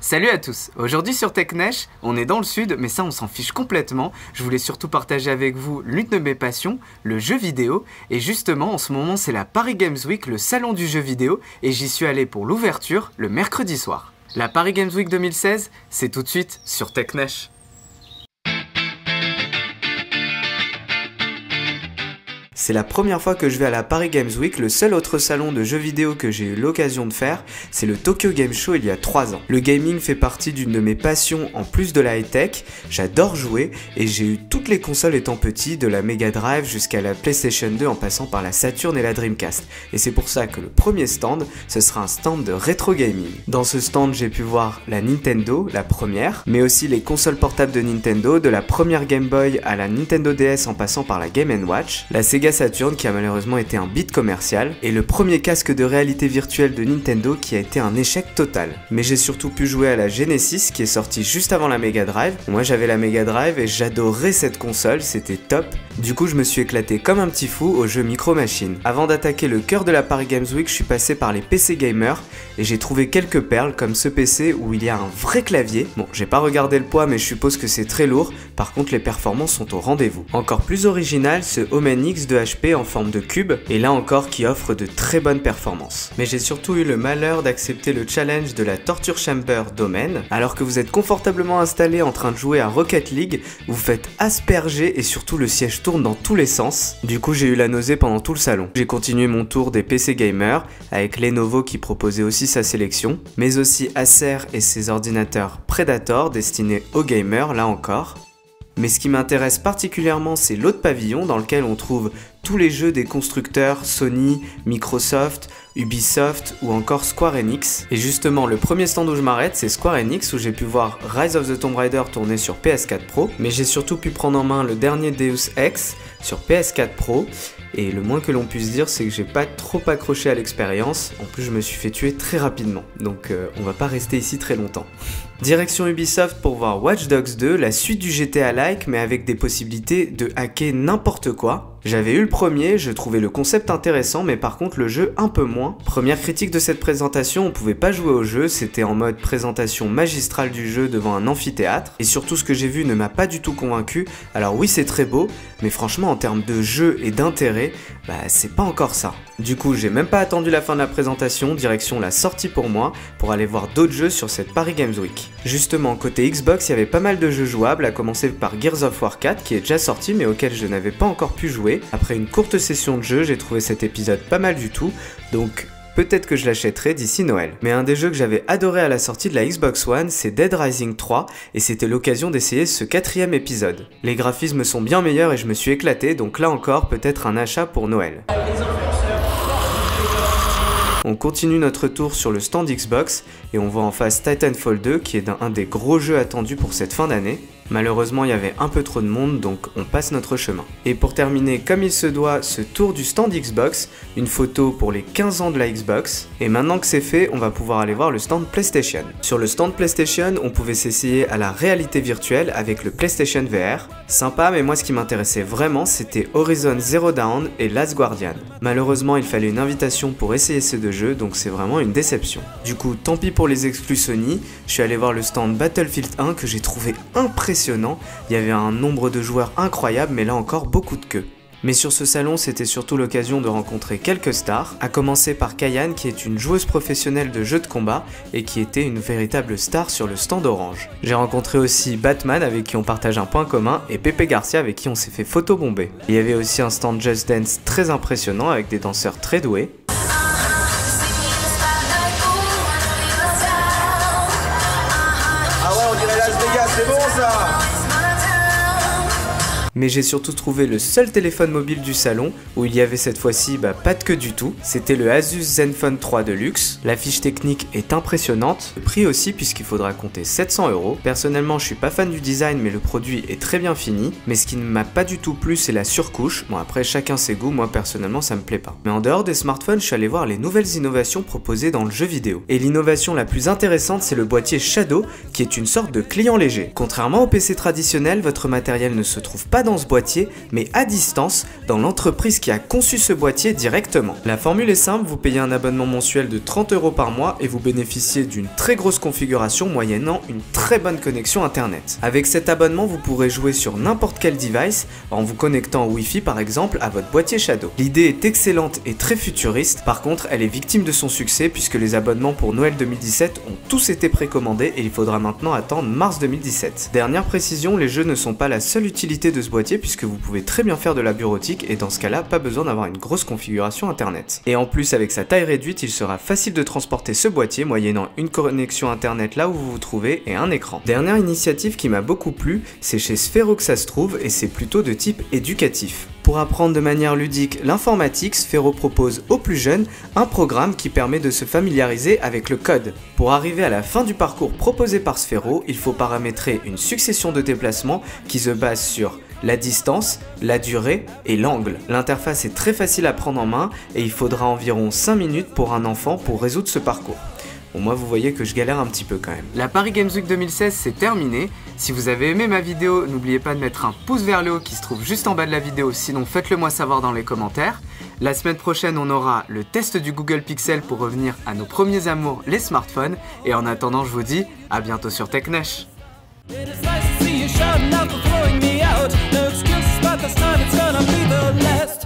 Salut à tous, aujourd'hui sur TechNesh, on est dans le sud, mais ça on s'en fiche complètement. Je voulais surtout partager avec vous l'une de mes passions, le jeu vidéo. Et justement, en ce moment c'est la Paris Games Week, le salon du jeu vidéo, et j'y suis allé pour l'ouverture le mercredi soir. La Paris Games Week 2016, c'est tout de suite sur TechNesh. C'est la première fois que je vais à la Paris Games Week. Le seul autre salon de jeux vidéo que j'ai eu l'occasion de faire, c'est le Tokyo Game Show il y a 3 ans. Le gaming fait partie d'une de mes passions en plus de la high-tech. J'adore jouer et j'ai eu toutes les consoles étant petit, de la Mega Drive jusqu'à la PlayStation 2 en passant par la Saturn et la Dreamcast. Et c'est pour ça que le premier stand, ce sera un stand de rétro gaming. Dans ce stand, j'ai pu voir la Nintendo, la première, mais aussi les consoles portables de Nintendo, de la première Game Boy à la Nintendo DS en passant par la Game & Watch, la Sega Saturn qui a malheureusement été un bid commercial, et le premier casque de réalité virtuelle de Nintendo qui a été un échec total. Mais j'ai surtout pu jouer à la Genesis qui est sortie juste avant la Mega Drive. Moi j'avais la Mega Drive et j'adorais cette console, c'était top. Du coup je me suis éclaté comme un petit fou au jeu Micro Machines. Avant d'attaquer le cœur de la Paris Games Week, je suis passé par les PC gamers et j'ai trouvé quelques perles comme ce PC où il y a un vrai clavier. Bon, j'ai pas regardé le poids mais je suppose que c'est très lourd, par contre les performances sont au rendez-vous. Encore plus original, ce Omen X de HP en forme de cube, et là encore qui offre de très bonnes performances. Mais j'ai surtout eu le malheur d'accepter le challenge de la Torture Chamber d'Omen. Alors que vous êtes confortablement installé en train de jouer à Rocket League, vous faites asperger et surtout le siège tourne dans tous les sens. Du coup j'ai eu la nausée pendant tout le salon. J'ai continué mon tour des PC gamers avec Lenovo qui proposait aussi sa sélection, mais aussi Acer et ses ordinateurs Predator destinés aux gamers là encore. Mais ce qui m'intéresse particulièrement, c'est l'autre pavillon dans lequel on trouve tous les jeux des constructeurs Sony, Microsoft, Ubisoft ou encore Square Enix. Et justement, le premier stand où je m'arrête, c'est Square Enix où j'ai pu voir Rise of the Tomb Raider tourner sur PS4 Pro, mais j'ai surtout pu prendre en main le dernier Deus Ex sur PS4 Pro. Et le moins que l'on puisse dire, c'est que j'ai pas trop accroché à l'expérience. En plus, je me suis fait tuer très rapidement. Donc, on va pas rester ici très longtemps. Direction Ubisoft pour voir Watch Dogs 2, la suite du GTA-like, mais avec des possibilités de hacker n'importe quoi. J'avais eu le premier, je trouvais le concept intéressant, mais par contre le jeu un peu moins. Première critique de cette présentation, on pouvait pas jouer au jeu, c'était en mode présentation magistrale du jeu devant un amphithéâtre. Et surtout ce que j'ai vu ne m'a pas du tout convaincu. Alors oui c'est très beau, mais franchement en termes de jeu et d'intérêt, c'est pas encore ça. Du coup j'ai même pas attendu la fin de la présentation, direction la sortie pour moi, pour aller voir d'autres jeux sur cette Paris Games Week. Justement côté Xbox il y avait pas mal de jeux jouables, à commencer par Gears of War 4 qui est déjà sorti mais auquel je n'avais pas encore pu jouer. Après une courte session de jeu, j'ai trouvé cet épisode pas mal du tout, donc peut-être que je l'achèterai d'ici Noël. Mais un des jeux que j'avais adoré à la sortie de la Xbox One, c'est Dead Rising 3, et c'était l'occasion d'essayer ce 4e épisode. Les graphismes sont bien meilleurs et je me suis éclaté, donc là encore peut-être un achat pour Noël. On continue notre tour sur le stand Xbox et on voit en face Titanfall 2 qui est un des gros jeux attendus pour cette fin d'année. Malheureusement il y avait un peu trop de monde donc on passe notre chemin. Et pour terminer comme il se doit ce tour du stand Xbox, une photo pour les 15 ans de la Xbox. Et maintenant que c'est fait, on va pouvoir aller voir le stand PlayStation. Sur le stand PlayStation, on pouvait s'essayer à la réalité virtuelle avec le PlayStation VR. Sympa, mais moi ce qui m'intéressait vraiment c'était Horizon Zero Dawn et Last Guardian. Malheureusement il fallait une invitation pour essayer ces deux jeux donc c'est vraiment une déception. Du coup tant pis pour les exclus Sony, je suis allé voir le stand Battlefield 1 que j'ai trouvé impressionnant. Il y avait un nombre de joueurs incroyable mais là encore beaucoup de queues. Mais sur ce salon, c'était surtout l'occasion de rencontrer quelques stars, à commencer par Kayane qui est une joueuse professionnelle de jeux de combat et qui était une véritable star sur le stand orange. J'ai rencontré aussi Batman avec qui on partage un point commun et Pepe Garcia avec qui on s'est fait photobomber. Il y avait aussi un stand Just Dance très impressionnant avec des danseurs très doués. C'est bon ça! Mais j'ai surtout trouvé le seul téléphone mobile du salon où il y avait cette fois-ci pas de queue du tout. C'était le Asus Zenfone 3 Deluxe. La fiche technique est impressionnante, le prix aussi puisqu'il faudra compter 700 €. Personnellement je suis pas fan du design mais le produit est très bien fini. Mais ce qui ne m'a pas du tout plu c'est la surcouche. Bon après chacun ses goûts, moi personnellement ça me plaît pas. Mais en dehors des smartphones je suis allé voir les nouvelles innovations proposées dans le jeu vidéo. Et l'innovation la plus intéressante c'est le boîtier Shadow qui est une sorte de client léger. Contrairement au PC traditionnel, votre matériel ne se trouve pas dans ce boîtier, mais à distance, dans l'entreprise qui a conçu ce boîtier directement. La formule est simple, vous payez un abonnement mensuel de 30 € par mois et vous bénéficiez d'une très grosse configuration moyennant une très bonne connexion internet. Avec cet abonnement, vous pourrez jouer sur n'importe quel device en vous connectant au Wi-Fi par exemple à votre boîtier Shadow. L'idée est excellente et très futuriste, par contre elle est victime de son succès puisque les abonnements pour Noël 2017 ont tous été précommandés et il faudra maintenant attendre mars 2017. Dernière précision, les jeux ne sont pas la seule utilité de ce boîtier puisque vous pouvez très bien faire de la bureautique et dans ce cas-là, pas besoin d'avoir une grosse configuration internet. Et en plus, avec sa taille réduite, il sera facile de transporter ce boîtier moyennant une connexion internet là où vous vous trouvez et un écran. Dernière initiative qui m'a beaucoup plu, c'est chez Sphero que ça se trouve et c'est plutôt de type éducatif. Pour apprendre de manière ludique l'informatique, Sphero propose aux plus jeunes un programme qui permet de se familiariser avec le code. Pour arriver à la fin du parcours proposé par Sphero, il faut paramétrer une succession de déplacements qui se base sur la distance, la durée et l'angle. L'interface est très facile à prendre en main et il faudra environ 5 minutes pour un enfant pour résoudre ce parcours. Bon, moi vous voyez que je galère un petit peu quand même. La Paris Games Week 2016 c'est terminé. Si vous avez aimé ma vidéo, n'oubliez pas de mettre un pouce vers le haut qui se trouve juste en bas de la vidéo, sinon faites-le moi savoir dans les commentaires. La semaine prochaine on aura le test du Google Pixel pour revenir à nos premiers amours, les smartphones. Et en attendant je vous dis à bientôt sur TechNesh. It's nice to see you shouting out for throwing me out. No excuses, but this time it's gonna be the last.